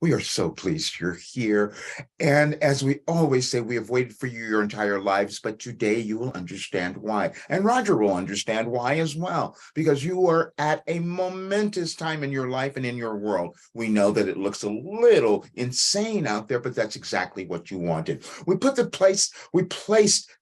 We are so pleased you're here. And as we always say, we have waited for you your entire lives, but today you will understand why. And Roger will understand why as well, because you are at a momentous time in your life and in your world. We know that it looks a little insane out there, but that's exactly what you wanted. We placed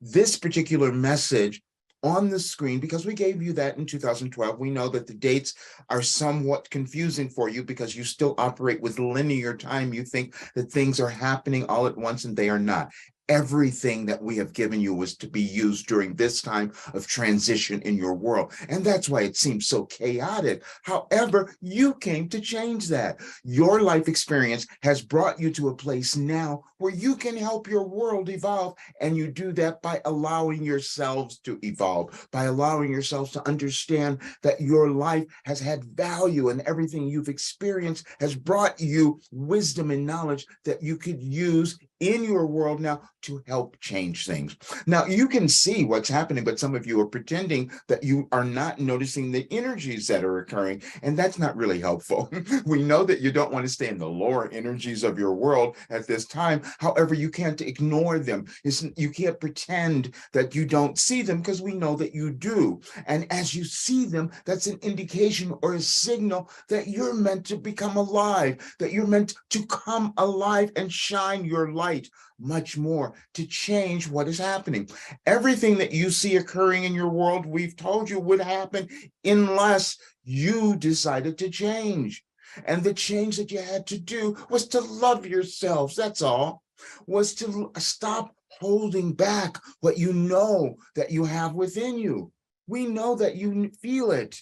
this particular message on the screen because we gave you that in 2012. We know that the dates are somewhat confusing for you because you still operate with linear time. You think that things are happening all at once and they are not. Everything that we have given you was to be used during this time of transition in your world. And that's why it seems so chaotic. However, you came to change that. Your life experience has brought you to a place now where you can help your world evolve. And you do that by allowing yourselves to evolve, by allowing yourselves to understand that your life has had value and everything you've experienced has brought you wisdom and knowledge that you could use in your world now to help change things. Now, you can see what's happening, but some of you are pretending that you are not noticing the energies that are occurring, and that's not really helpful. We know that you don't want to stay in the lower energies of your world at this time. However, you can't ignore them. You can't pretend that you don't see them because we know that you do. And as you see them, that's an indication or a signal that you're meant to become alive, that you're meant to come alive and shine your light much more to change what is happening. Everything that you see occurring in your world, we've told you would happen unless you decided to change. And the change that you had to do was to love yourselves, that's all, was to stop holding back what you know that you have within you. We know that you feel it.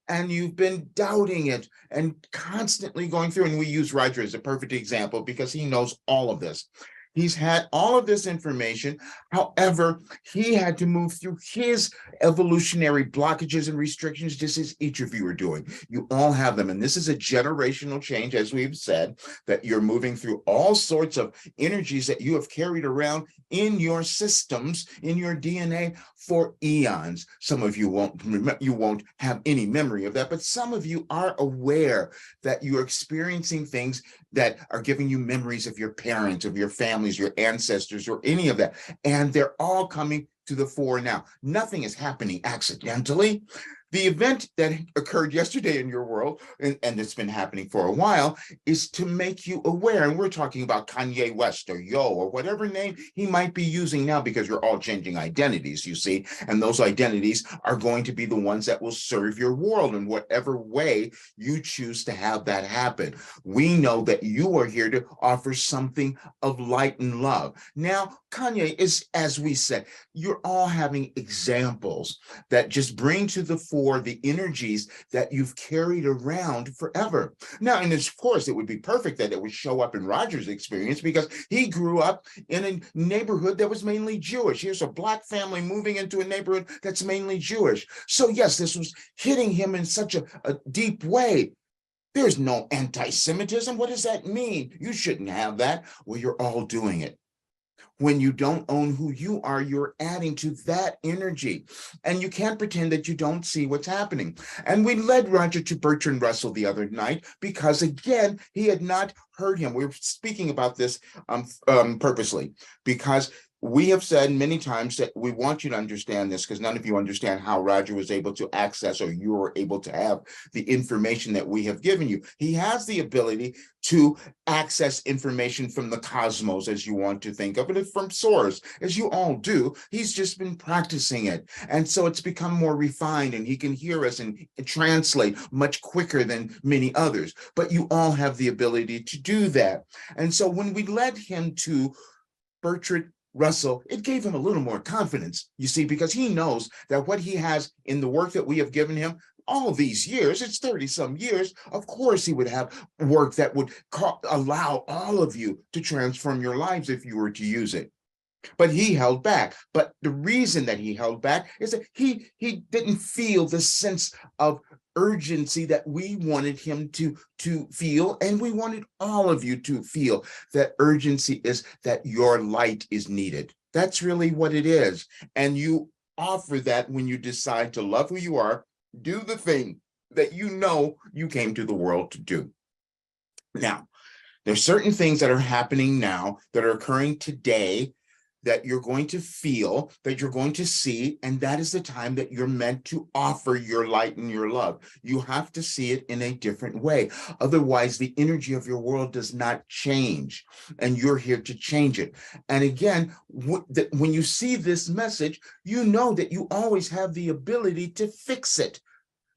And you've been doubting it and constantly going through, and we use Roger as a perfect example because he knows all of this. He's had all of this information. However, he had to move through his evolutionary blockages and restrictions, just as each of you are doing. You all have them. And this is a generational change, as we've said, that you're moving through all sorts of energies that you have carried around in your systems, in your DNA for eons. Some of you won't have any memory of that, but some of you are aware that you're experiencing things that are giving you memories of your parents, of your families, your ancestors, or any of that. And they're all coming to the fore now. Nothing is happening accidentally. The event that occurred yesterday in your world, and it's been happening for a while, is to make you aware. And we're talking about Kanye West or Yo or whatever name he might be using now, because you're all changing identities, you see. And those identities are going to be the ones that will serve your world in whatever way you choose to have that happen. We know that you are here to offer something of light and love. Now, Kanye is, as we said, you're all having examples that just bring to the fore the energies that you've carried around forever. Now, and of course, it would be perfect that it would show up in Roger's experience because he grew up in a neighborhood that was mainly Jewish. Here's a Black family moving into a neighborhood that's mainly Jewish. So yes, this was hitting him in such a deep way. There's no anti-Semitism. What does that mean? You shouldn't have that. Well, you're all doing it. When you don't own who you are, you're adding to that energy. And you can't pretend that you don't see what's happening. And we led Roger to Bertrand Russell the other night because, again, he had not heard him. We were speaking about this purposely because we have said many times that we want you to understand this because none of you understand how Roger was able to access, or you were able to have the information that we have given you. He has the ability to access information from the cosmos, as you want to think of it, from source, as you all do. He's just been practicing it. And so it's become more refined, and he can hear us and translate much quicker than many others. But you all have the ability to do that. And so when we led him to Bertrand Russell, it gave him a little more confidence, you see, because he knows that what he has in the work that we have given him all these years, it's 30 some years, of course he would have work that would allow all of you to transform your lives if you were to use it. But he held back. But the reason that he held back is that he didn't feel the sense of urgency that we wanted him to feel, and we wanted all of you to feel. That urgency is that your light is needed. That's really what it is. And you offer that when you decide to love who you are, do the thing that you know you came to the world to do. Now, There's certain things that are happening now that are occurring today that you're going to feel, that you're going to see, and that is the time that you're meant to offer your light and your love. You have to see it in a different way. Otherwise, the energy of your world does not change, and you're here to change it. And again, when you see this message, you know that you always have the ability to fix it.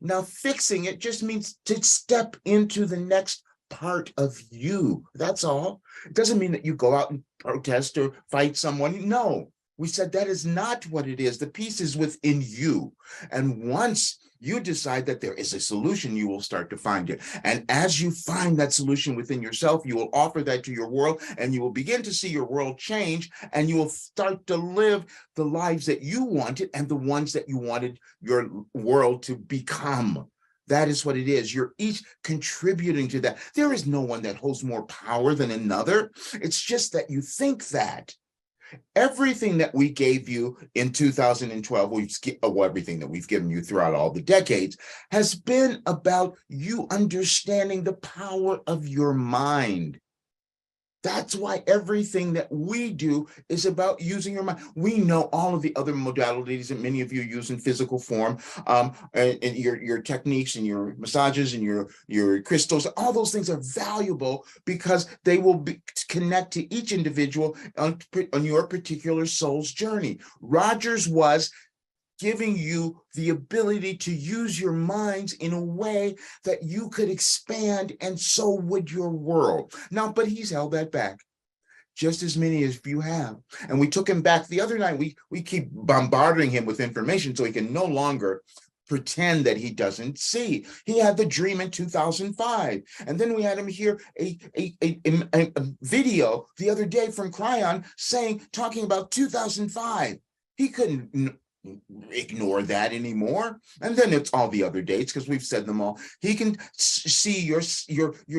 Now, fixing it just means to step into the next part of you. That's all. It doesn't mean that you go out and protest or fight someone. No, we said that is not what it is. The peace is within you. And once you decide that there is a solution, you will start to find it. And as you find that solution within yourself, you will offer that to your world, and you will begin to see your world change, and you will start to live the lives that you wanted and the ones that you wanted your world to become. That is what it is. You're each contributing to that. There is no one that holds more power than another. It's just that you think that. Everything that we gave you in 2012, everything that we've given you throughout all the decades, has been about you understanding the power of your mind. That's why everything that we do is about using your mind. We know all of the other modalities that many of you use in physical form, and your techniques and your massages and your crystals. All those things are valuable because they will connect to each individual on your particular soul's journey. Roger's was giving you the ability to use your minds in a way that you could expand, and so would your world. Now, but he's held that back, just as many as you have. And we took him back the other night. We keep bombarding him with information so he can no longer pretend that he doesn't see. He had the dream in 2005. And then we had him hear a video the other day from Cryon talking about 2005. He couldn't ignore that anymore. And then it's all the other dates because we've said them all. He can see your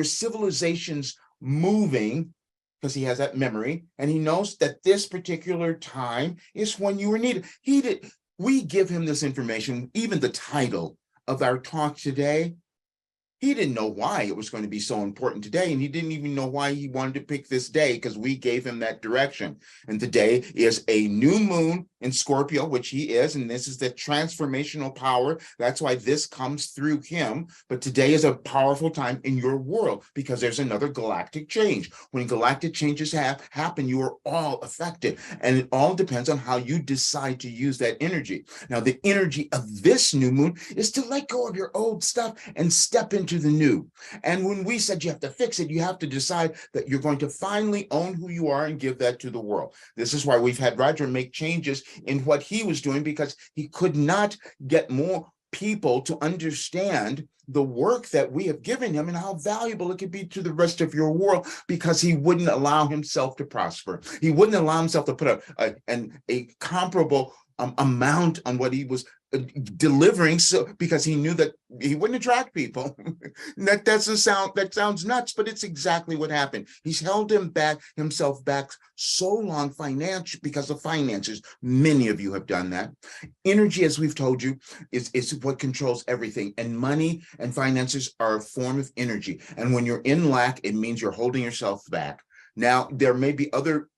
civilizations moving because he has that memory, and he knows that this particular time is when you were needed. We give him this information, even the title of our talk today. He didn't know why it was going to be so important today, and he didn't even know why he wanted to pick this day, because we gave him that direction. And today is a new moon in Scorpio, which he is, and this is the transformational power. That's why this comes through him. But today is a powerful time in your world because there's another galactic change. When galactic changes happen, you are all affected, and it all depends on how you decide to use that energy. Now, the energy of this new moon is to let go of your old stuff and step into the new. And when we said you have to fix it, you have to decide that you're going to finally own who you are and give that to the world. This is why we've had Roger make changes in what he was doing, because he could not get more people to understand the work that we have given him and how valuable it could be to the rest of your world, because he wouldn't allow himself to prosper. He wouldn't allow himself to put a comparable amount on what he was delivering, so because he knew that he wouldn't attract people. That sounds nuts, but it's exactly what happened. He's held himself back so long because of finances. Many of you have done that. Energy, as we've told you, is what controls everything, and money and finances are a form of energy. And when you're in lack, it means you're holding yourself back. Now, there may be other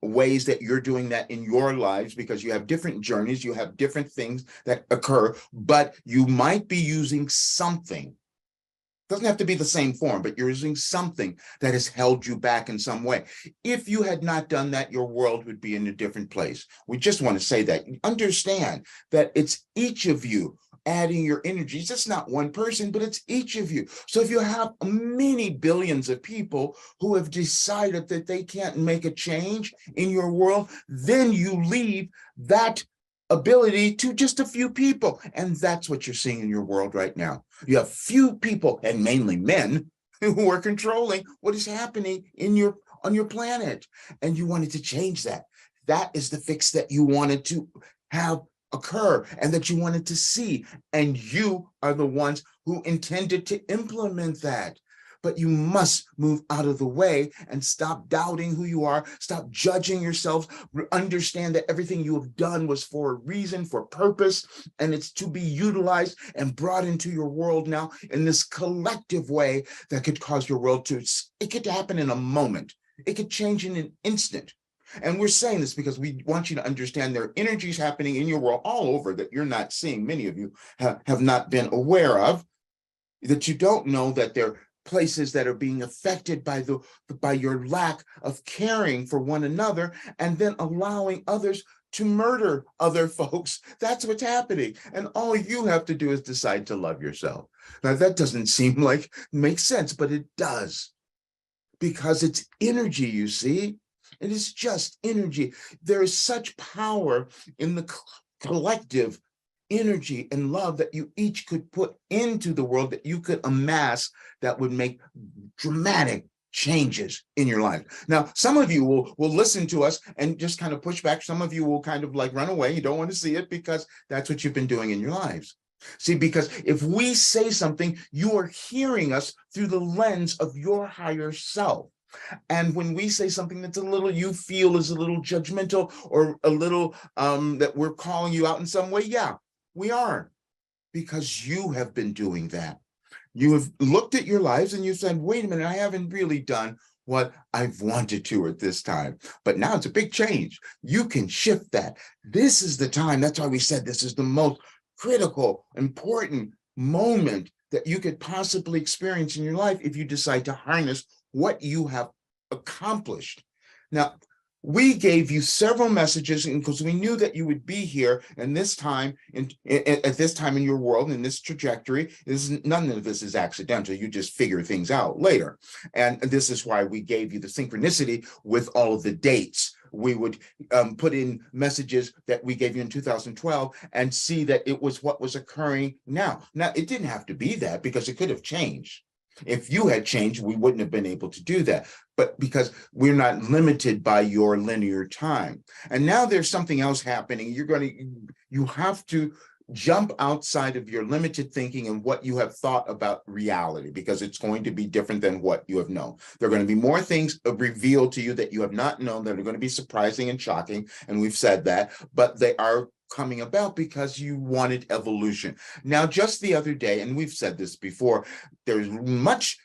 ways that you're doing that in your lives, because you have different journeys, you have different things that occur, but you might be using something. Doesn't have to be the same form, but you're using something that has held you back in some way. If you had not done that, your world would be in a different place. We just want to say that. Understand that it's each of you adding your energies. It's not one person, but it's each of you. So if you have many billions of people who have decided that they can't make a change in your world, then you leave that ability to just a few people. And that's what you're seeing in your world right now. You have few people, and mainly men, who are controlling what is happening on your planet. And you wanted to change that. That is the fix that you wanted to have occur and that you wanted to see. And you are the ones who intended to implement that. but you must move out of the way and stop doubting who you are, stop judging yourself, understand that everything you have done was for a reason, for purpose, and it's to be utilized and brought into your world now in this collective way that could cause your world to, it could happen in a moment. It could change in an instant. And we're saying this because we want you to understand there are energies happening in your world all over that you're not seeing. Many of you have not been aware of, that you don't know that there are places that are being affected by your lack of caring for one another, and then allowing others to murder other folks. That's what's happening. And all you have to do is decide to love yourself. Now, that doesn't seem like makes sense, but it does, because it's energy, you see. It is just energy. There is such power in the collective energy and love that you each could put into the world, that you could amass, that would make dramatic changes in your life. Now, some of you will listen to us and just kind of push back. Some of you will kind of like run away. You don't want to see it because that's what you've been doing in your lives. See, because if we say something, you are hearing us through the lens of your higher self. And when we say something that's a little, you feel is a little judgmental or a little that we're calling you out in some way, yeah, we are, because you have been doing that. You have looked at your lives and you said, wait a minute, I haven't really done what I've wanted to at this time. But now it's a big change. You can shift that. This is the time. That's why we said this is the most critical, important moment that you could possibly experience in your life if you decide to harness what you have accomplished. Now, we gave you several messages because we knew that you would be here and this time at this time in your world, in this trajectory. None of this is accidental. You just figure things out later. And this is why we gave you the synchronicity with all of the dates. We would put in messages that we gave you in 2012 and see that it was what was occurring now. Now, it didn't have to be that, because it could have changed. If you had changed, we wouldn't have been able to do that. But because we're not limited by your linear time. And now there's something else happening. You have to jump outside of your limited thinking and what you have thought about reality, because it's going to be different than what you have known. There are going to be more things revealed to you that you have not known, that are going to be surprising and shocking. And we've said that, but they are coming about because you wanted evolution. Now, just the other day, and we've said this before, there's much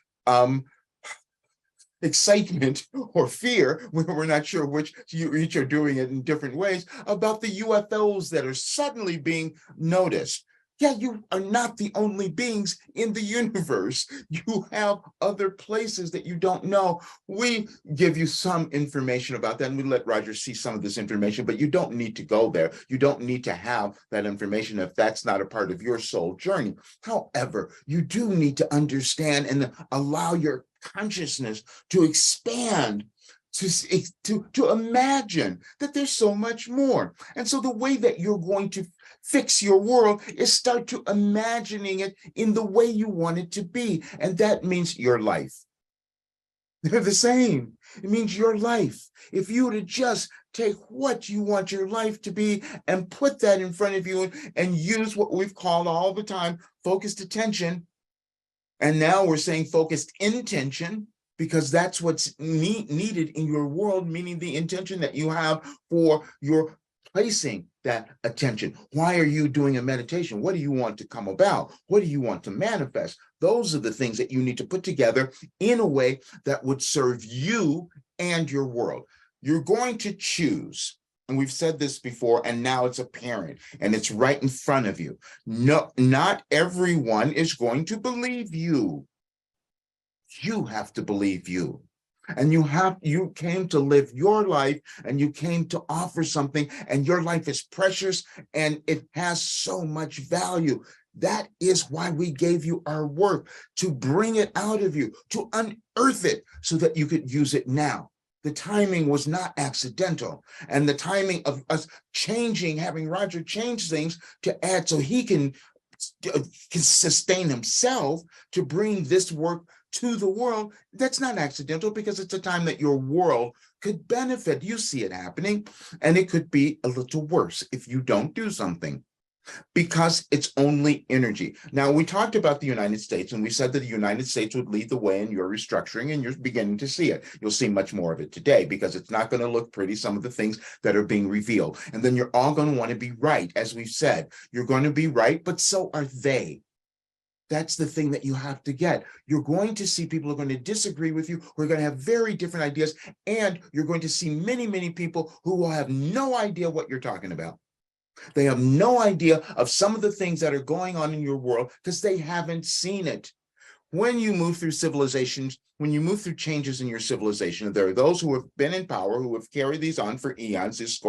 excitement or fear, we're not sure which, you each are doing it in different ways, about the UFOs that are suddenly being noticed. Yeah, you are not the only beings in the universe. You have other places that you don't know. We give you some information about that, and we let Roger see some of this information, but you don't need to go there. You don't need to have that information if that's not a part of your soul journey. However, you do need to understand and allow your consciousness to expand, to imagine that there's so much more. And so the way that you're going to fix your world is start to imagining it in the way you want it to be. And that means your life. They're the same. It means your life. If you were to just take what you want your life to be and put that in front of you and use what we've called all the time focused attention. And now we're saying focused intention, because that's what's needed in your world, meaning the intention that you have for your placing that attention. Why are you doing a meditation? What do you want to come about? What do you want to manifest? Those are the things that you need to put together in a way that would serve you and your world. You're going to choose, and we've said this before, and now it's apparent, and it's right in front of you. No, not everyone is going to believe you. You have to believe you. And you came to live your life, and you came to offer something, and your life is precious and it has so much value. That is why we gave you our work, to bring it out of you, to unearth it so that you could use it now. The timing was not accidental, and the timing of us changing, having Roger change things to add so he can sustain himself to bring this work to the world, that's not accidental, because it's a time that your world could benefit. You see it happening, and it could be a little worse if you don't do something. because it's only energy. Now, we talked about the United States, and we said that the United States would lead the way in your restructuring, and you're beginning to see it. You'll see much more of it today because it's not going to look pretty, some of the things that are being revealed. And then you're all going to want to be right. As we've said, you're going to be right, but so are they. That's the thing that you have to get. You're going to see people who are going to disagree with you, who are going to have very different ideas, and you're going to see many, many people who will have no idea what you're talking about. They have no idea of some of the things that are going on in your world because they haven't seen it. When you move through civilizations, when you move through changes in your civilization, there are those who have been in power, who have carried these on for eons. This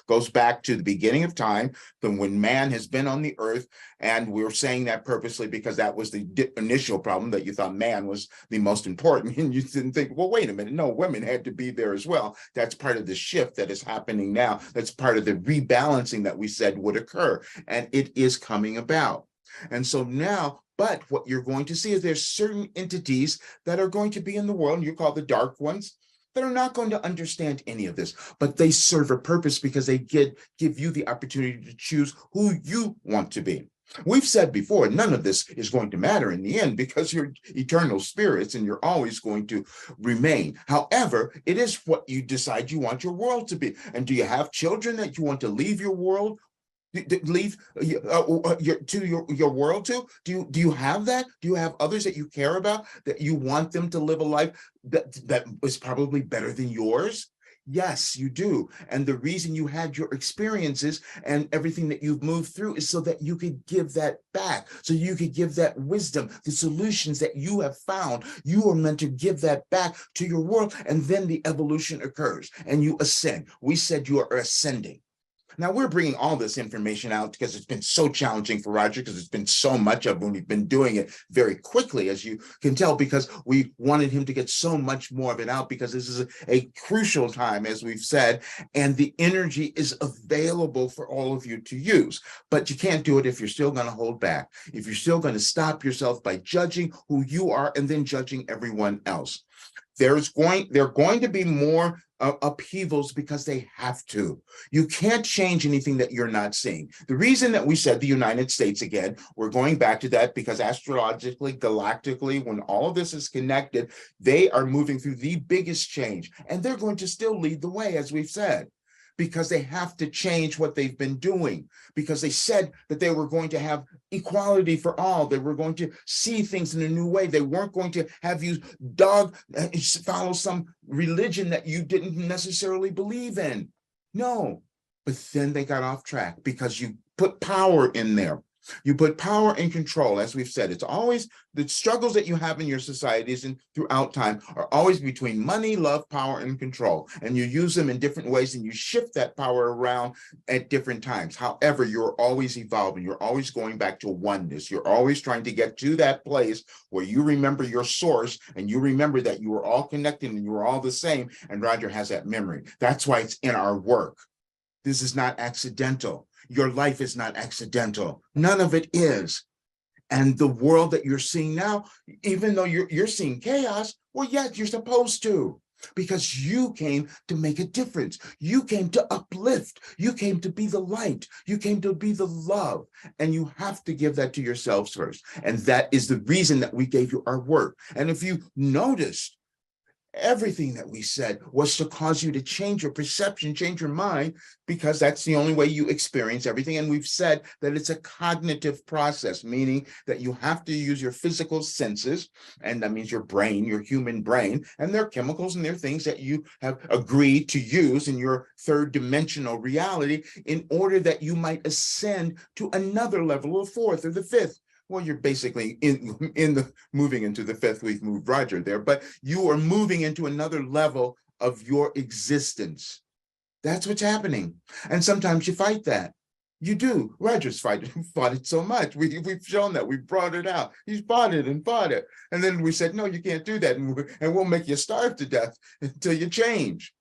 goes back to the beginning of time, when man has been on the earth. And we're saying that purposely because that was the initial problem, that you thought man was the most important. And you didn't think, well, wait a minute, no, women had to be there as well. That's part of the shift that is happening now. That's part of the rebalancing that we said would occur. And it is coming about. And so now, but what you're going to see is there's certain entities that are going to be in the world, and you call the dark ones, that are not going to understand any of this, but they serve a purpose because they give you the opportunity to choose who you want to be. We've said before, none of this is going to matter in the end because you're eternal spirits and you're always going to remain. However, it is what you decide you want your world to be. And do you have children that you want to leave your world? Leave your world to? Do you have that? Do you have others that you care about, that you want them to live a life that is probably better than yours? Yes, you do. And the reason you had your experiences and everything that you've moved through is so that you could give that back, so you could give that wisdom, the solutions that you have found. You are meant to give that back to your world, and then the evolution occurs and you ascend. We said you are ascending. Now, we're bringing all this information out because it's been so challenging for Roger, because it's been so much of when we've been doing it very quickly, as you can tell, because we wanted him to get so much more of it out, because this is a crucial time, as we've said, and the energy is available for all of you to use. But you can't do it if you're still going to hold back, if you're still going to stop yourself by judging who you are and then judging everyone else. There are going to be more upheavals because they have to. You can't change anything that you're not seeing. The reason that we said the United States, again, we're going back to that because astrologically, galactically, when all of this is connected, they are moving through the biggest change. And they're going to still lead the way, as we've said, because they have to change what they've been doing, because they said that they were going to have equality for all. They were going to see things in a new way. They weren't going to have you follow some religion that you didn't necessarily believe in. No, but then they got off track because you put power in there. You put power and control, as we've said. It's always the struggles that you have in your societies and throughout time are always between money, love, power, and control. And you use them in different ways and you shift that power around at different times. However, you're always evolving. You're always going back to oneness. You're always trying to get to that place where you remember your source and you remember that you were all connected and you were all the same. And Roger has that memory. That's why it's in our work. This is not accidental. Your life is not accidental. None of it is. And the world that you're seeing now, even though you're seeing chaos, well, yes, you're supposed to, because you came to make a difference. You came to uplift. You came to be the light. You came to be the love. And you have to give that to yourselves first. And that is the reason that we gave you our work. And if you noticed, everything that we said was to cause you to change your perception, change your mind, because that's the only way you experience everything. And we've said that it's a cognitive process, meaning that you have to use your physical senses, and that means your brain, your human brain, and there are chemicals and there are things that you have agreed to use in your third dimensional reality in order that you might ascend to another level, or fourth or the fifth. Well, you're basically moving into the fifth. We've moved Roger there, but you are moving into another level of your existence. That's what's happening. And sometimes you fight that. You do. Roger's fought it so much. We've shown that. We've brought it out. He's fought it and fought it. And then we said, no, you can't do that. And we'll make you starve to death until you change.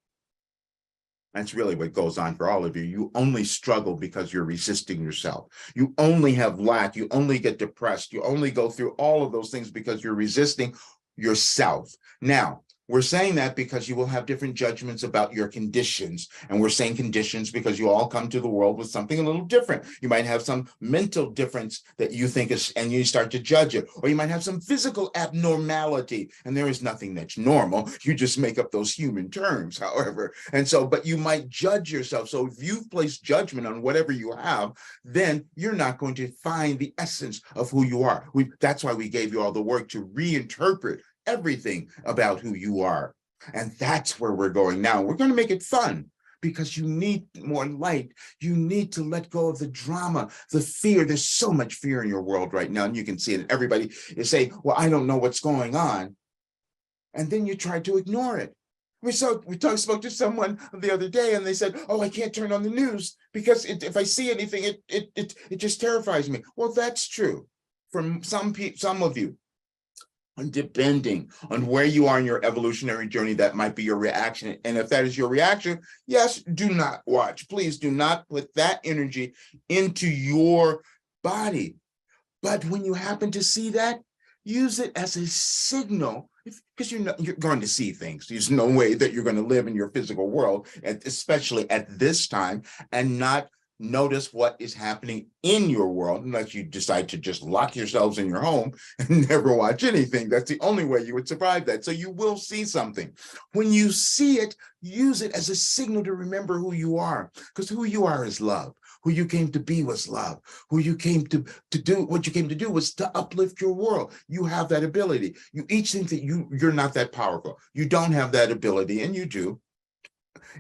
That's really what goes on for all of you. You only struggle because you're resisting yourself. You only have lack. You only get depressed. You only go through all of those things because you're resisting yourself. Now, We're saying that because you will have different judgments about your conditions. And we're saying conditions because you all come to the world with something a little different. You might have some mental difference that you think is, and you start to judge it. Or you might have some physical abnormality, and there is nothing that's normal. You just make up those human terms, however. And so, but you might judge yourself. So if you've placed judgment on whatever you have, then you're not going to find the essence of who you are. That's why we gave you all the work to reinterpret everything about who you are. And that's where we're going now. We're going to make it fun because you need more light. You need to let go of the drama, the fear. There's so much fear in your world right now. And you can see it. Everybody is saying, well, I don't know what's going on. And then you try to ignore it. We spoke to someone the other day and they said, oh, I can't turn on the news because if I see anything, it just terrifies me. Well, that's true for some of you. And depending on where you are in your evolutionary journey, that might be your reaction. And if that is your reaction, yes, do not watch. Please do not put that energy into your body. But when you happen to see that, use it as a signal, because you're going to see things. There's no way that you're going to live in your physical world, especially at this time, and not notice what is happening in your world, unless you decide to just lock yourselves in your home and never watch anything. That's the only way you would survive that. So you will see something. When you see it, use it as a signal to remember who you are, because who you are is love. Who you came to be was love. Who you came to do, what you came to do was to uplift your world. You have that ability. You each think that you're not that powerful. You don't have that ability, and you do.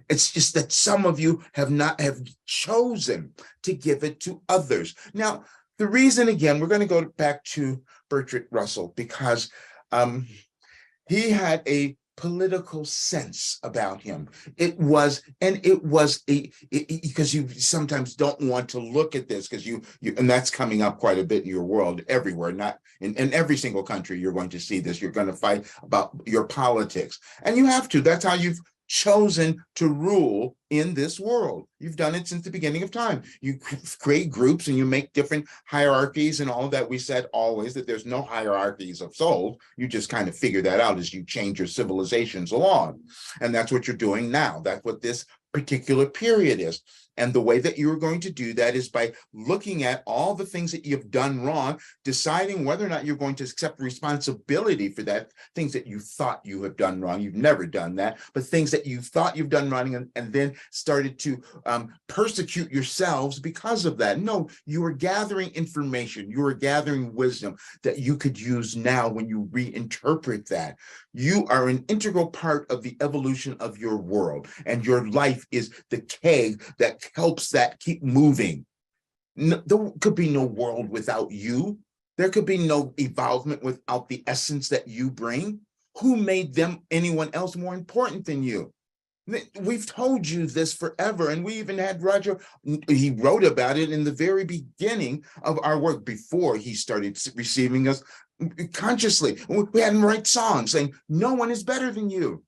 It's just that some of you have chosen to give it to others. Now, the reason, again, we're going to go back to Bertrand Russell, because he had a political sense about him. Because you sometimes don't want to look at this, because you and that's coming up quite a bit in your world everywhere, not in every single country. You're going to see this. You're going to fight about your politics, and you have to. That's how you've chosen to rule in this world. You've done it since the beginning of time. You create groups and you make different hierarchies and all of that. We said always that there's no hierarchies of souls. You just kind of figure that out as you change your civilizations along. And that's what you're doing now. That's what this particular period is. And the way that you're going to do that is by looking at all the things that you've done wrong, deciding whether or not you're going to accept responsibility for that, things that you thought you have done wrong. You've never done that, but things that you thought you've done wrong and then started to persecute yourselves because of that. No, you are gathering information. You are gathering wisdom that you could use now when you reinterpret that. You are an integral part of the evolution of your world, and your life is the keg that helps that keep moving. No, there could be no world without you. There could be no evolvement without the essence that you bring. Who made anyone else more important than you? We've told you this forever, and we even had Roger, he wrote about it in the very beginning of our work before he started receiving us consciously. We had him write songs saying, no one is better than you.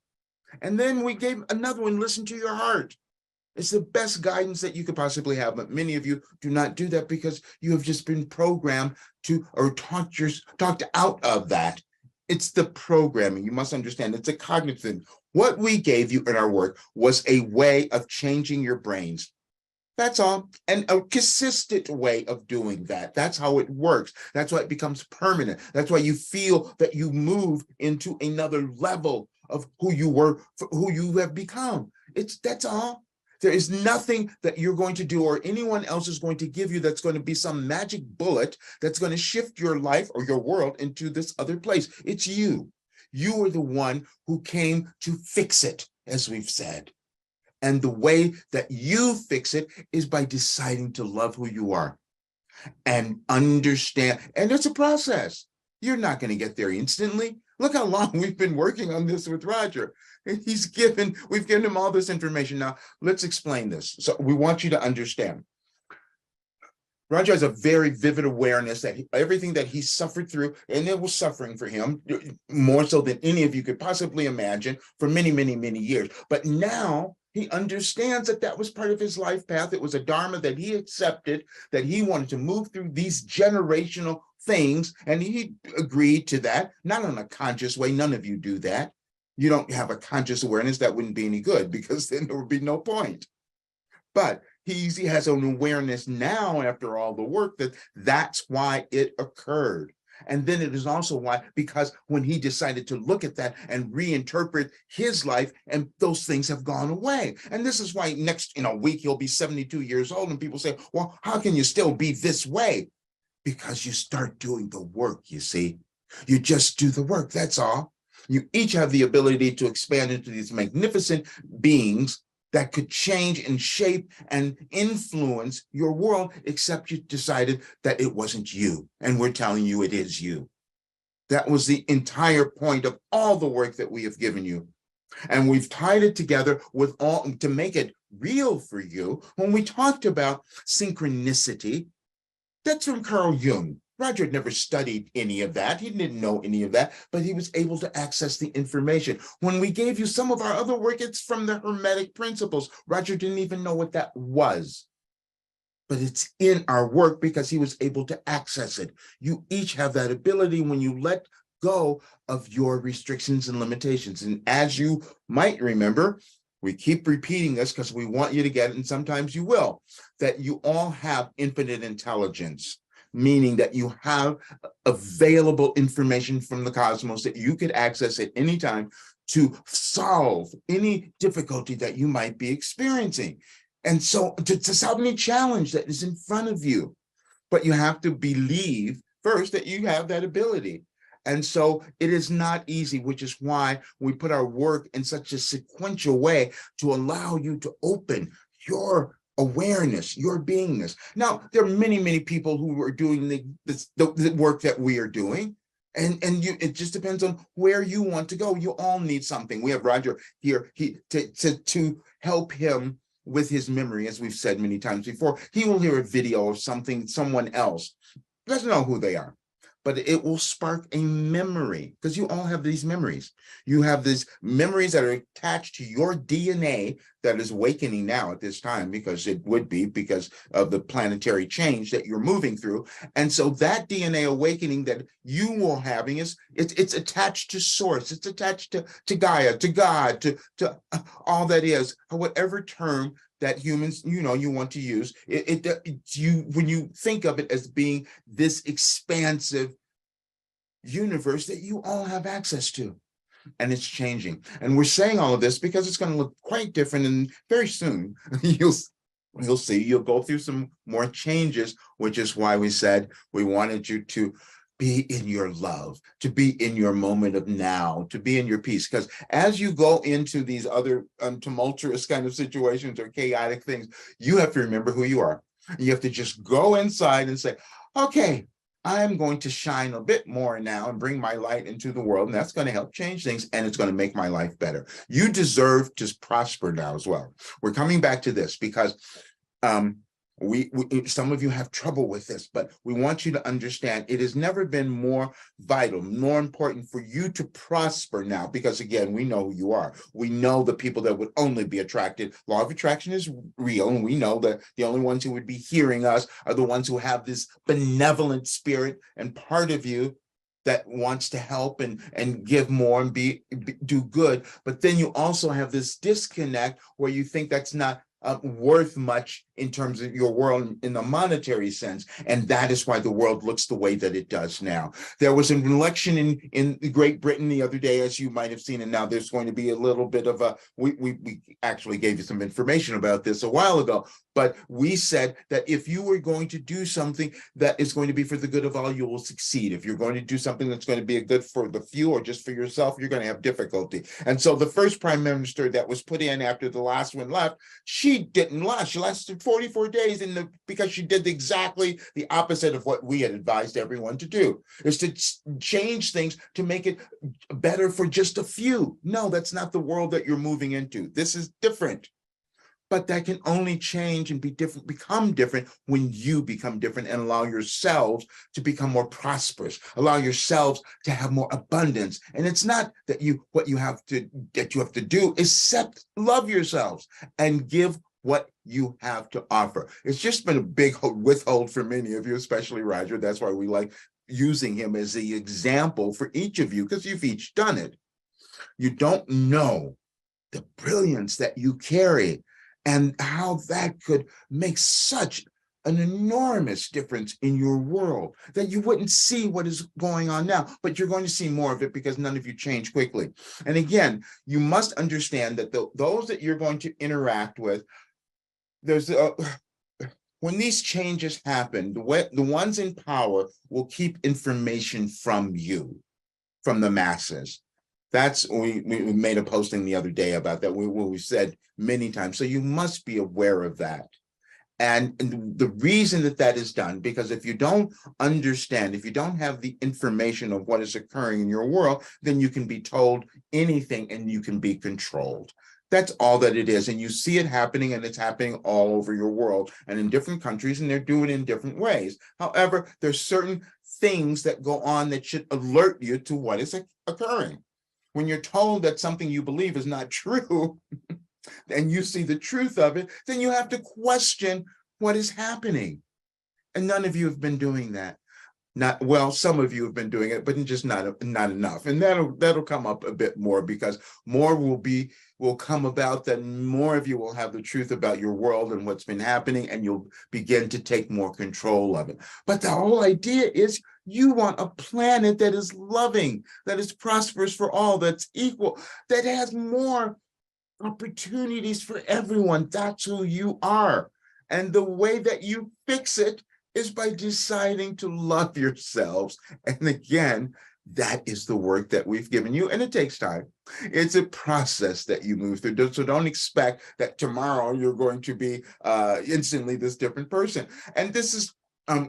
And then we gave another one, listen to your heart. It's the best guidance that you could possibly have, but many of you do not do that because you have just been programmed to, or talked out of that. It's the programming. You must understand, it's a cognitive thing. What we gave you in our work was a way of changing your brains. That's all. And a consistent way of doing that. That's how it works. That's why it becomes permanent. That's why you feel that you move into another level of who you were, who you have become. That's all. There is nothing that you're going to do or anyone else is going to give you that's going to be some magic bullet that's going to shift your life or your world into this other place. It's you. You are the one who came to fix it, as we've said. And the way that you fix it is by deciding to love who you are and understand. And it's a process. You're not going to get there instantly. Look how long we've been working on this with Roger. We've given him all this information. Now, let's explain this. So we want you to understand. Roger has a very vivid awareness that everything that he suffered through, and it was suffering for him, more so than any of you could possibly imagine, for many, many, many years. But now he understands that that was part of his life path. It was a dharma that he accepted, that he wanted to move through these generational things, and he agreed to that, not in a conscious way. None of you do that. You don't have a conscious awareness, that wouldn't be any good, because then there would be no point. But he has an awareness now, after all the work, that that's why it occurred. And then it is also why, because when he decided to look at that and reinterpret his life, and those things have gone away. And this is why next week he'll be 72 years old, and people say, well, how can you still be this way? Because you start doing the work, you see. You just do the work, that's all. You each have the ability to expand into these magnificent beings that could change and shape and influence your world, except you decided that it wasn't you. And we're telling you it is you. That was the entire point of all the work that we have given you. And we've tied it together with all to make it real for you. When we talked about synchronicity, that's from Carl Jung. Roger had never studied any of that. He didn't know any of that, but he was able to access the information. When we gave you some of our other work, it's from the Hermetic principles. Roger didn't even know what that was, but it's in our work because he was able to access it. You each have that ability when you let go of your restrictions and limitations. And as you might remember, we keep repeating this because we want you to get it, and sometimes you will, that you all have infinite intelligence, meaning that you have available information from the cosmos that you could access at any time to solve any difficulty that you might be experiencing. And so to solve any challenge that is in front of you. But you have to believe first that you have that ability. And so it is not easy, which is why we put our work in such a sequential way to allow you to open your awareness, your beingness. Now, there are many, many people who are doing the work that we are doing. And it just depends on where you want to go. You all need something. We have Roger here to help him with his memory, as we've said many times before. He will hear a video of someone else. Doesn't know who they are, but it will spark a memory, because you all have these memories. You have these memories that are attached to your DNA that is awakening now at this time, because it would be because of the planetary change that you're moving through. And so that DNA awakening that you are having it's attached to source. It's attached to Gaia, to God, to all that is, whatever term that humans, you want to use. When you think of it as being this expansive universe that you all have access to, and it's changing. And we're saying all of this because it's going to look quite different, and very soon you'll see, you'll go through some more changes, which is why we said we wanted you to be in your love, to be in your moment of now, to be in your peace. Because as you go into these other tumultuous kind of situations or chaotic things, you have to remember who you are. You have to just go inside and say, okay, I'm going to shine a bit more now and bring my light into the world. And that's going to help change things, and it's going to make my life better. You deserve to prosper now as well. We're coming back to this because we some of you have trouble with this, but we want you to understand it has never been more vital, more important for you to prosper now, because again, we know who you are. We know the people that would only be attracted. Law of attraction is real, and we know that the only ones who would be hearing us are the ones who have this benevolent spirit and part of you that wants to help and give more and do good. But then you also have this disconnect where you think that's not worth much in terms of your world in the monetary sense. And that is why the world looks the way that it does now. There was an election in Great Britain the other day, as you might have seen, and now there's going to be a little bit of a, we actually gave you some information about this a while ago, but we said that if you were going to do something that is going to be for the good of all, you will succeed. If you're going to do something that's going to be a good for the few or just for yourself, you're going to have difficulty. And so the first prime minister that was put in after the last one left, she didn't last. She lasted 44 days because she did exactly the opposite of what we had advised everyone to do, is to change things to make it better for just a few. No, that's not the world that you're moving into. This is different. But that can only change and be different, become different when you become different and allow yourselves to become more prosperous, allow yourselves to have more abundance. And it's not that what you have to do, except love yourselves and give what you have to offer. It's just been a big withhold for many of you, especially Roger. That's why we like using him as the example for each of you, because you've each done it. You don't know the brilliance that you carry and how that could make such an enormous difference in your world that you wouldn't see what is going on now, but you're going to see more of it because none of you change quickly. And again, you must understand that those that you're going to interact with, there's when these changes happen, the ones in power will keep information from you, from the masses. That's we made a posting the other day about that. We said many times. So you must be aware of that. And the reason that that is done, because if you don't understand, if you don't have the information of what is occurring in your world, then you can be told anything and you can be controlled. That's all that it is. And you see it happening, and it's happening all over your world and in different countries, and they're doing it in different ways. However, there's certain things that go on that should alert you to what is occurring. When you're told that something you believe is not true, and you see the truth of it, then you have to question what is happening. And none of you have been doing that. Not well, some of you have been doing it, but just not enough. And that'll come up a bit more, because more will come about, that more of you will have the truth about your world and what's been happening, and you'll begin to take more control of it. But the whole idea is you want a planet that is loving, that is prosperous for all, that's equal, that has more opportunities for everyone. That's who you are. And the way that you fix it is by deciding to love yourselves. And again, that is the work that we've given you, and it takes time. It's a process that you move through. So don't expect that tomorrow you're going to be instantly this different person. And this is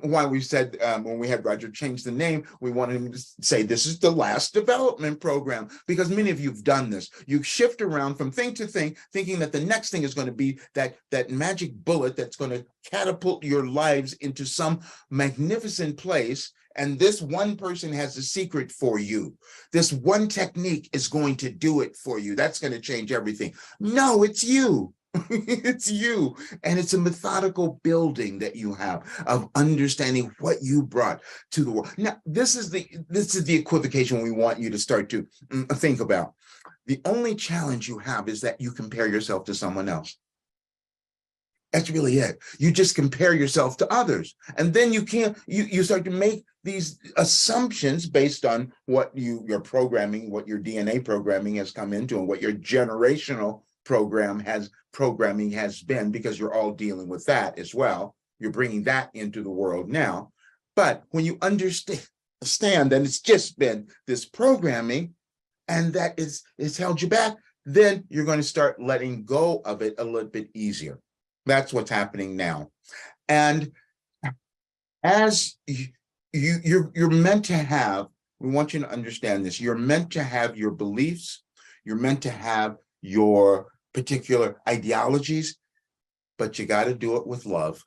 why we said when we had Roger change the name, we wanted him to say this is the last development program, because many of you have done this. You shift around from thing to thing, thinking that the next thing is going to be that magic bullet that's going to catapult your lives into some magnificent place. And this one person has a secret for you. This one technique is going to do it for you. That's going to change everything. No, it's you. It's you. And it's a methodical building that you have of understanding what you brought to the world. Now, this is the equivocation we want you to start to think about. The only challenge you have is that you compare yourself to someone else. That's really it. You just compare yourself to others. And then you start to make these assumptions based on what your programming, what your DNA programming has come into, and what your generational programming has been, because you're all dealing with that as well. You're bringing that into the world now. But when you understand that it's just been this programming and that it's held you back, then you're going to start letting go of it a little bit easier. That's what's happening now. And as you're meant to have, we want you to understand this, you're meant to have your beliefs, you're meant to have your particular ideologies, but you got to do it with love.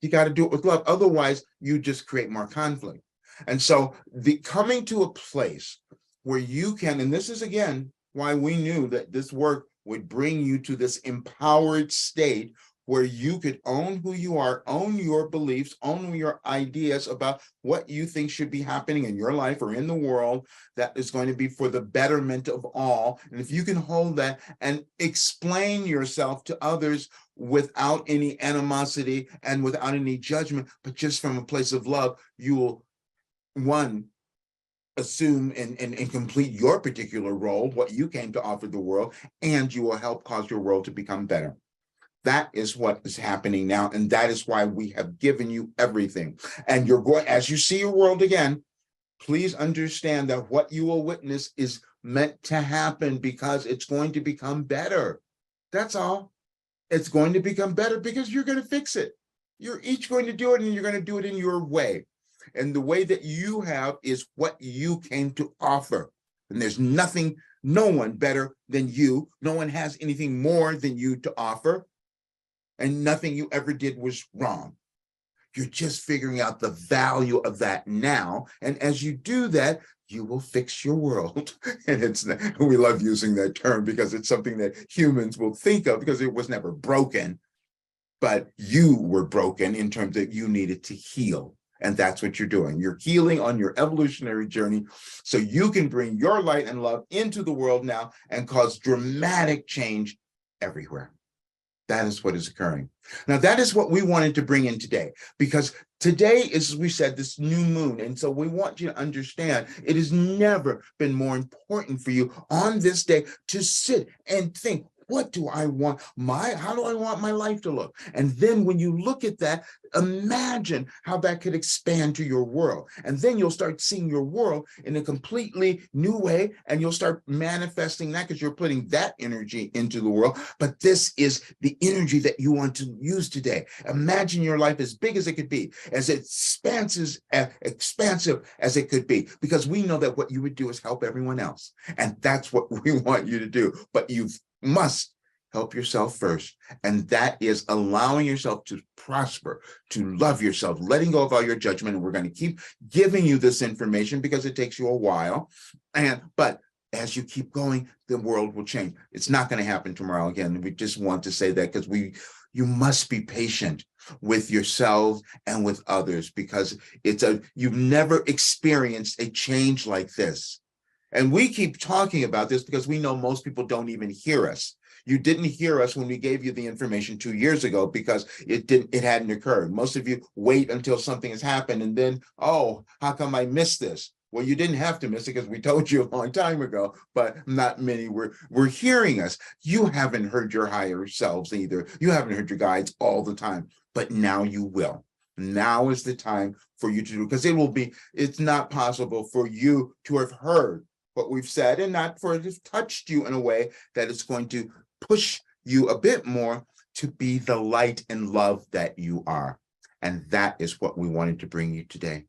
You got to do it with love. Otherwise, you just create more conflict. And so the coming to a place where you can, and this is again why we knew that this work would bring you to this empowered state where you could own who you are, own your beliefs, own your ideas about what you think should be happening in your life or in the world that is going to be for the betterment of all. And if you can hold that and explain yourself to others without any animosity and without any judgment, but just from a place of love, you will, one, assume and complete your particular role, what you came to offer the world, and you will help cause your world to become better. That is what is happening now, and that is why we have given you everything. And you're going, as you see your world again, please understand that what you will witness is meant to happen because it's going to become better. That's all. It's going to become better because you're going to fix it. You're each going to do it, and you're going to do it in your way. And the way that you have is what you came to offer. And there's nothing, no one better than you. No one has anything more than you to offer. And nothing you ever did was wrong. You're just figuring out the value of that now. And as you do that, you will fix your world. And we love using that term because it's something that humans will think of because it was never broken. But you were broken in terms that you needed to heal. And that's what you're doing. You're healing on your evolutionary journey so you can bring your light and love into the world now and cause dramatic change everywhere. That is what is occurring. Now, that is what we wanted to bring in today, because today is, as we said, this new moon. And so we want you to understand it has never been more important for you on this day to sit and think, what do I want how do I want my life to look? And then when you look at that, imagine how that could expand to your world. And then you'll start seeing your world in a completely new way, and you'll start manifesting that because you're putting that energy into the world. But this is the energy that you want to use today. Imagine your life as big as it could be, as expansive as it could be, because we know that what you would do is help everyone else. And that's what we want you to do. But you must help yourself first. And that is allowing yourself to prosper, to love yourself, letting go of all your judgment. And we're going to keep giving you this information because it takes you a while. But as you keep going, the world will change. It's not going to happen tomorrow. Again, we just want to say that because you must be patient with yourself and with others, because you've never experienced a change like this. And we keep talking about this because we know most people don't even hear us. You didn't hear us when we gave you the information 2 years ago because it hadn't occurred. Most of you wait until something has happened and then, oh, how come I missed this? Well, you didn't have to miss it because we told you a long time ago, but not many were hearing us. You haven't heard your higher selves either. You haven't heard your guides all the time, but now you will. Now is the time for you to do, because it's not possible for you to have heard what we've said and not for it to have touched you in a way that it's going to push you a bit more to be the light and love that you are. And that is what we wanted to bring you today.